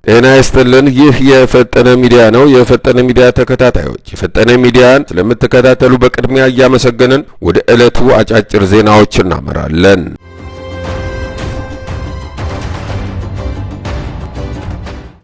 ጤና ይስጥልን። ይህ የፈጠነ ሚዲያ ነው። የፈጠነ ሚዲያ ተከታታዮች የፈጠነ ሚዲያን ስለምትከታተሉ በቅድሚያ እያመሰገንን ወደ ዕለቱ አጫጭር ዜናዎች እናመራለን።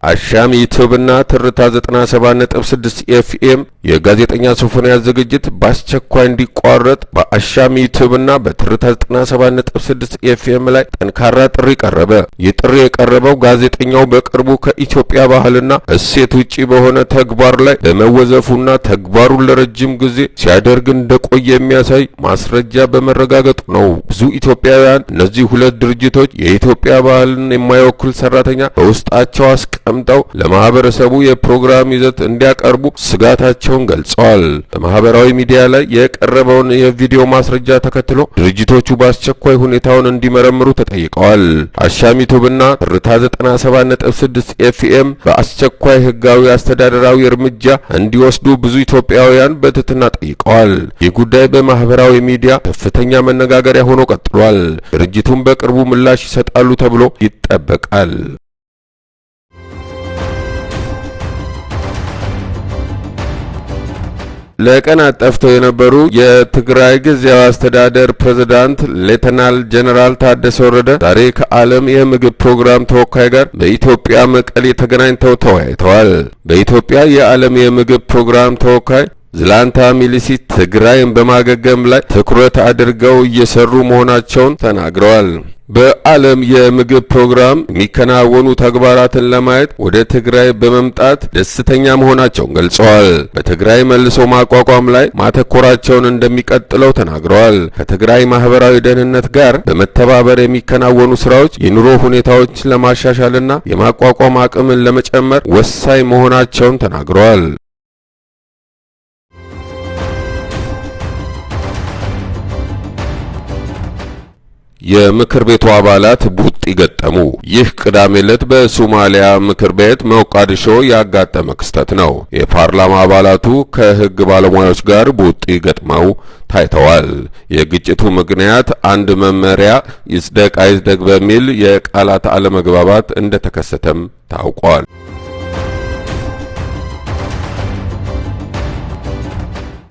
አሻም ዩቲዩብና ትርታ 97.6 ኤፍኤም የጋዜጠኛ ሶፎንያስ ዝግጅት በአስቸኳይ እንዲቋረጥ በአሻም ዩቲዩብና በትርታ 97.6 ኤፍኤም ላይ ጠንካራ ጥሪ ቀረበ። ይህ ጥሪ የቀረበው ጋዜጠኛው በቅርቡ ከኢትዮጵያ ባህልና እሴት ውጪ በሆነ ተግባር ላይ በመወዘፉና ተግባሩን ለረጅም ጊዜ ሲያደርግ እንደቆየ የሚያሳይ ማስረጃ በመረጋገጡ ነው። ብዙ ኢትዮጵያውያን እነዚህ ሁለት ድርጅቶች የኢትዮጵያ ባህልን የማይወክል ሰራተኛ በውስጣቸው አስቀምጠው ለማህበረሰቡ የፕሮግራም ይዘት እንዲያቀርቡ ስጋታቸውን ገልጸዋል። በማህበራዊ ሚዲያ ላይ የቀረበውን የቪዲዮ ማስረጃ ተከትሎ ድርጅቶቹ በአስቸኳይ ሁኔታውን እንዲመረምሩ ተጠይቀዋል። አሻም ዩቲዩብና ትርታ 97.6 ኤፍኤም በአስቸኳይ ህጋዊ አስተዳደራዊ እርምጃ እንዲወስዱ ብዙ ኢትዮጵያውያን በትህትና ጠይቀዋል። ይህ ጉዳይ በማህበራዊ ሚዲያ ከፍተኛ መነጋገሪያ ሆኖ ቀጥሏል። ድርጅቱም በቅርቡ ምላሽ ይሰጣሉ ተብሎ ይጠበቃል። ለቀናት ጠፍተው የነበሩ የትግራይ ጊዜያዊ አስተዳደር ፕሬዝዳንት ሌተናል ጄኔራል ታደሰ ወረደ ዛሬ ከዓለም የምግብ ፕሮግራም ተወካይ ጋር በኢትዮጵያ መቀሌ ተገናኝተው ተወያይተዋል። በኢትዮጵያ የዓለም የምግብ ፕሮግራም ተወካይ ዝላንታ ሚሊሲት ትግራይን በማገገም ላይ ትኩረት አድርገው እየሰሩ መሆናቸውን ተናግረዋል። በዓለም የምግብ ፕሮግራም የሚከናወኑ ተግባራትን ለማየት ወደ ትግራይ በመምጣት ደስተኛ መሆናቸውን ገልጸዋል። በትግራይ መልሶ ማቋቋም ላይ ማተኮራቸውን እንደሚቀጥለው ተናግረዋል። ከትግራይ ማህበራዊ ደህንነት ጋር በመተባበር የሚከናወኑ ስራዎች የኑሮ ሁኔታዎች ለማሻሻልና የማቋቋም አቅምን ለመጨመር ወሳኝ መሆናቸውን ተናግረዋል። የምክር ቤቱ አባላት ቡጢ ገጠሙ። ይህ ቅዳሜ ዕለት በሶማሊያ ምክር ቤት ሞቃዲሾ ያጋጠመ ክስተት ነው። የፓርላማ አባላቱ ከህግ ባለሙያዎች ጋር ቡጢ ገጥመው ታይተዋል። የግጭቱ ምክንያት አንድ መመሪያ ይጽደቅ አይጽደቅ በሚል የቃላት አለመግባባት እንደተከሰተም ታውቋል።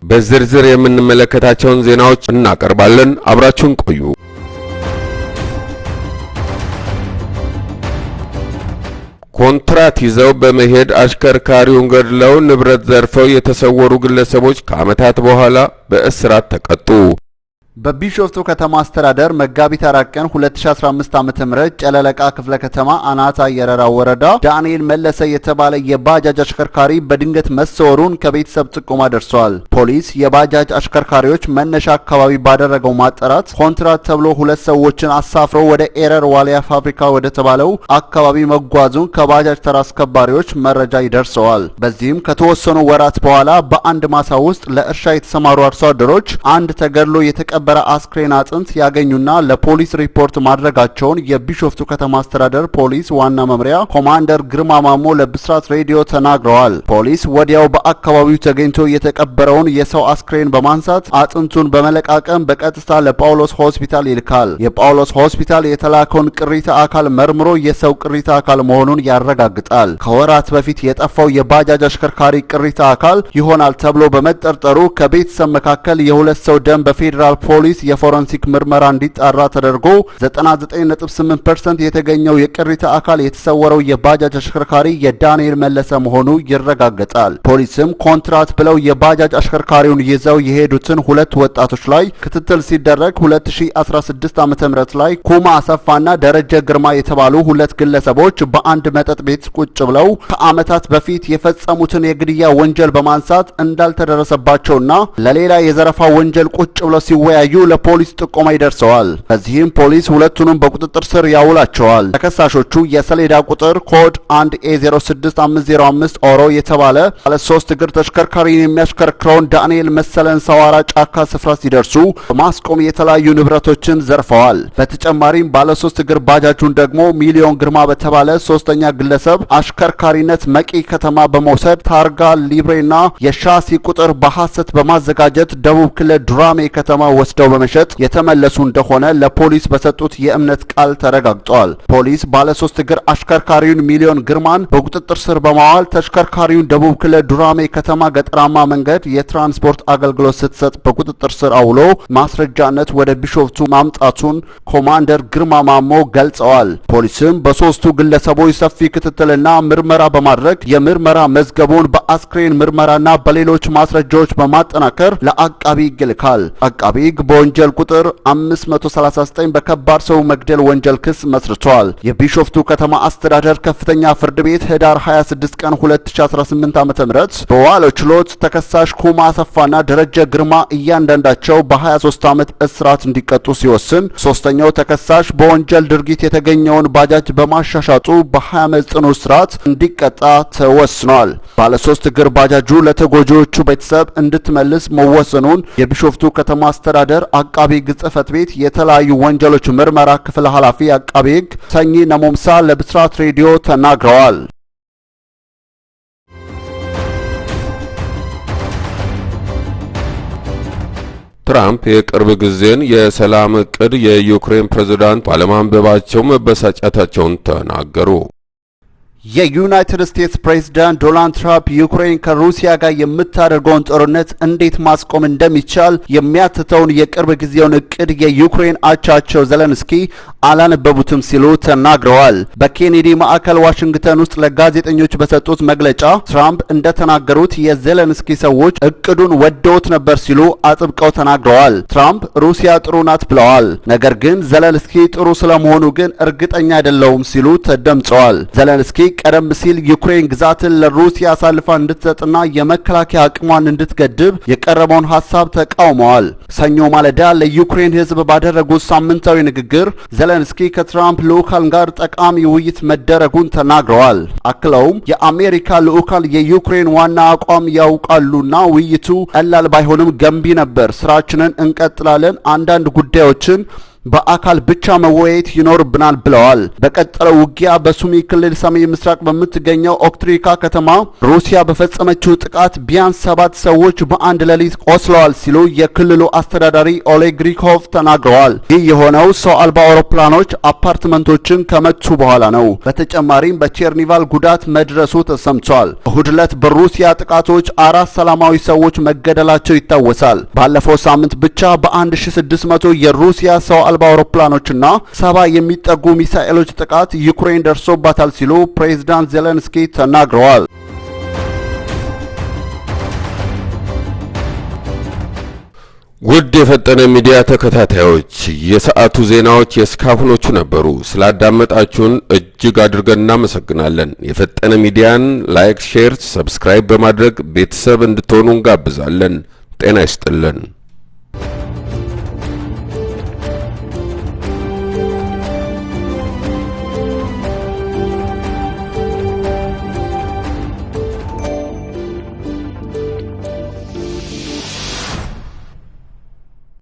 በዝርዝር የምንመለከታቸውን ዜናዎች እናቀርባለን። አብራችሁን ቆዩ። ኮንትራት ይዘው በመሄድ አሽከርካሪውን ገድለው ንብረት ዘርፈው የተሰወሩ ግለሰቦች ከዓመታት በኋላ በእስራት ተቀጡ። በቢሾፍቱ ከተማ አስተዳደር መጋቢት 4 ቀን 2015 ዓ.ም ጨለለቃ ክፍለ ከተማ አናታ የረራ ወረዳ ዳንኤል መለሰ የተባለ የባጃጅ አሽከርካሪ በድንገት መሰወሩን ከቤተሰብ ጥቆማ ደርሷል። ፖሊስ የባጃጅ አሽከርካሪዎች መነሻ አካባቢ ባደረገው ማጣራት ኮንትራት ተብሎ ሁለት ሰዎችን አሳፍሮ ወደ ኤረር ዋሊያ ፋብሪካ ወደ ተባለው አካባቢ መጓዙን ከባጃጅ ተራ አስከባሪዎች መረጃ ይደርሰዋል። በዚህም ከተወሰኑ ወራት በኋላ በአንድ ማሳ ውስጥ ለእርሻ የተሰማሩ አርሶ አደሮች አንድ ተገድሎ የተቀበረ አስክሬን አጥንት ያገኙና ለፖሊስ ሪፖርት ማድረጋቸውን የቢሾፍቱ ከተማ አስተዳደር ፖሊስ ዋና መምሪያ ኮማንደር ግርማ ማሞ ለብስራት ሬዲዮ ተናግረዋል። ፖሊስ ወዲያው በአካባቢው ተገኝቶ የተቀበረውን የሰው አስክሬን በማንሳት አጥንቱን በመለቃቀም በቀጥታ ለጳውሎስ ሆስፒታል ይልካል። የጳውሎስ ሆስፒታል የተላከውን ቅሪተ አካል መርምሮ የሰው ቅሪተ አካል መሆኑን ያረጋግጣል። ከወራት በፊት የጠፋው የባጃጅ አሽከርካሪ ቅሪተ አካል ይሆናል ተብሎ በመጠርጠሩ ከቤተሰብ መካከል የሁለት ሰው ደም በፌዴራል ፖሊስ የፎረንሲክ ምርመራ እንዲጣራ ተደርጎ 99.8% የተገኘው የቅሪተ አካል የተሰወረው የባጃጅ አሽከርካሪ የዳንኤል መለሰ መሆኑ ይረጋገጣል። ፖሊስም ኮንትራት ብለው የባጃጅ አሽከርካሪውን ይዘው የሄዱትን ሁለት ወጣቶች ላይ ክትትል ሲደረግ 2016 ዓ.ም ላይ ኩማ አሰፋና ደረጀ ግርማ የተባሉ ሁለት ግለሰቦች በአንድ መጠጥ ቤት ቁጭ ብለው ከዓመታት በፊት የፈጸሙትን የግድያ ወንጀል በማንሳት እንዳልተደረሰባቸውና ለሌላ የዘረፋ ወንጀል ቁጭ ብለው ሲወያዩ ለፖሊስ ጥቆማ ይደርሰዋል። በዚህም ፖሊስ ሁለቱንም በቁጥጥር ስር ያውላቸዋል። ተከሳሾቹ የሰሌዳ ቁጥር ኮድ 1A06505 ኦሮ የተባለ ባለ 3 እግር ተሽከርካሪን የሚያሽከረክረውን ዳንኤል መሰለን ሰዋራ ጫካ ስፍራ ሲደርሱ በማስቆም የተለያዩ ንብረቶችን ዘርፈዋል። በተጨማሪም ባለ 3 እግር ባጃጁን ደግሞ ሚሊዮን ግርማ በተባለ ሶስተኛ ግለሰብ አሽከርካሪነት መቂ ከተማ በመውሰድ ታርጋ ሊብሬና የሻሲ ቁጥር በሐሰት በማዘጋጀት ደቡብ ክልል ዱራሜ ከተማ ወስደው በመሸጥ የተመለሱ እንደሆነ ለፖሊስ በሰጡት የእምነት ቃል ተረጋግጧል። ፖሊስ ባለ 3 እግር አሽከርካሪውን ሚሊዮን ግርማን በቁጥጥር ስር በማዋል ተሽከርካሪውን ደቡብ ክልል ዱራሜ ከተማ ገጠራማ መንገድ የትራንስፖርት አገልግሎት ስትሰጥ በቁጥጥር ስር አውሎ ማስረጃነት ወደ ቢሾፍቱ ማምጣቱን ኮማንደር ግርማ ማሞ ገልጸዋል። ፖሊስም በሶስቱ ግለሰቦች ሰፊ ክትትልና ምርመራ በማድረግ የምርመራ መዝገቡን በአስክሬን ምርመራና በሌሎች ማስረጃዎች በማጠናከር ለአቃቢ ሕግ ይልካል። አቃቢ ሕግ በወንጀል ቁጥር 539 በከባድ ሰው መግደል ወንጀል ክስ መስርቷል። የቢሾፍቱ ከተማ አስተዳደር ከፍተኛ ፍርድ ቤት ህዳር 26 ቀን 2018 ዓ.ም በዋለው ችሎት ተከሳሽ ኩማ አሰፋና ደረጀ ግርማ እያንዳንዳቸው በ23 ዓመት እስራት እንዲቀጡ ሲወስን ሶስተኛው ተከሳሽ በወንጀል ድርጊት የተገኘውን ባጃጅ በማሻሻጡ በ20 ዓመት ጽኑ እስራት እንዲቀጣ ተወስኗል። ባለ 3 እግር ባጃጁ ለተጎጂዎቹ ቤተሰብ እንድትመልስ መወሰኑን የቢሾፍቱ ከተማ አስተዳደር አቃቢ ሕግ ጽሕፈት ቤት የተለያዩ ወንጀሎች ምርመራ ክፍል ኃላፊ አቃቢ ሕግ ሰኚ ነሞምሳ ለብስራት ሬዲዮ ተናግረዋል። ትራምፕ የቅርብ ጊዜን የሰላም እቅድ የዩክሬን ፕሬዝዳንት ባለማንበባቸው መበሳጨታቸውን ተናገሩ። የዩናይትድ ስቴትስ ፕሬዝዳንት ዶናልድ ትራምፕ ዩክሬን ከሩሲያ ጋር የምታደርገውን ጦርነት እንዴት ማስቆም እንደሚቻል የሚያትተውን የቅርብ ጊዜውን እቅድ የዩክሬን አቻቸው ዘለንስኪ አላነበቡትም ሲሉ ተናግረዋል። በኬኔዲ ማዕከል ዋሽንግተን ውስጥ ለጋዜጠኞች በሰጡት መግለጫ ትራምፕ እንደተናገሩት የዘለንስኪ ሰዎች እቅዱን ወደውት ነበር ሲሉ አጥብቀው ተናግረዋል። ትራምፕ ሩሲያ ጥሩ ናት ብለዋል። ነገር ግን ዘለንስኪ ጥሩ ስለመሆኑ ግን እርግጠኛ አይደለሁም ሲሉ ተደምጸዋል። ዘለንስኪ ቀደም ሲል ዩክሬን ግዛትን ለሩሲያ አሳልፋ እንድትሰጥና የመከላከያ አቅሟን እንድትገድብ የቀረበውን ሐሳብ ተቃውመዋል። ሰኞ ማለዳ ለዩክሬን ሕዝብ ባደረጉት ሳምንታዊ ንግግር ዘለንስኪ ከትራምፕ ልዑካን ጋር ጠቃሚ ውይይት መደረጉን ተናግረዋል። አክለውም የአሜሪካ ልዑካን የዩክሬን ዋና አቋም ያውቃሉና ውይይቱ ቀላል ባይሆንም ገንቢ ነበር። ስራችንን እንቀጥላለን። አንዳንድ ጉዳዮችን በአካል ብቻ መወያየት ይኖርብናል ብለዋል። በቀጠለው ውጊያ በሱሚ ክልል ሰሜን ምስራቅ በምትገኘው ኦክትሪካ ከተማ ሩሲያ በፈጸመችው ጥቃት ቢያንስ 7 ሰዎች በአንድ ሌሊት ቆስለዋል ሲሉ የክልሉ አስተዳዳሪ ኦሌግሪኮቭ ተናግረዋል። ይህ የሆነው ሰው አልባ አውሮፕላኖች አፓርትመንቶችን ከመቱ በኋላ ነው። በተጨማሪም በቼርኒቫል ጉዳት መድረሱ ተሰምቷል። እሁድ ዕለት በሩሲያ ጥቃቶች 4 ሰላማዊ ሰዎች መገደላቸው ይታወሳል። ባለፈው ሳምንት ብቻ በ1600 የሩሲያ ሰው አልባ አውሮፕላኖችና 70 የሚጠጉ ሚሳኤሎች ጥቃት ዩክሬን ደርሶባታል ሲሉ ፕሬዝዳንት ዘለንስኪ ተናግረዋል። ውድ የፈጠነ ሚዲያ ተከታታዮች የሰዓቱ ዜናዎች የስካሁኖቹ ነበሩ። ስላዳመጣችሁን እጅግ አድርገን እናመሰግናለን። የፈጠነ ሚዲያን ላይክ፣ ሼር፣ ሰብስክራይብ በማድረግ ቤተሰብ እንድትሆኑ እንጋብዛለን። ጤና ይስጥልን።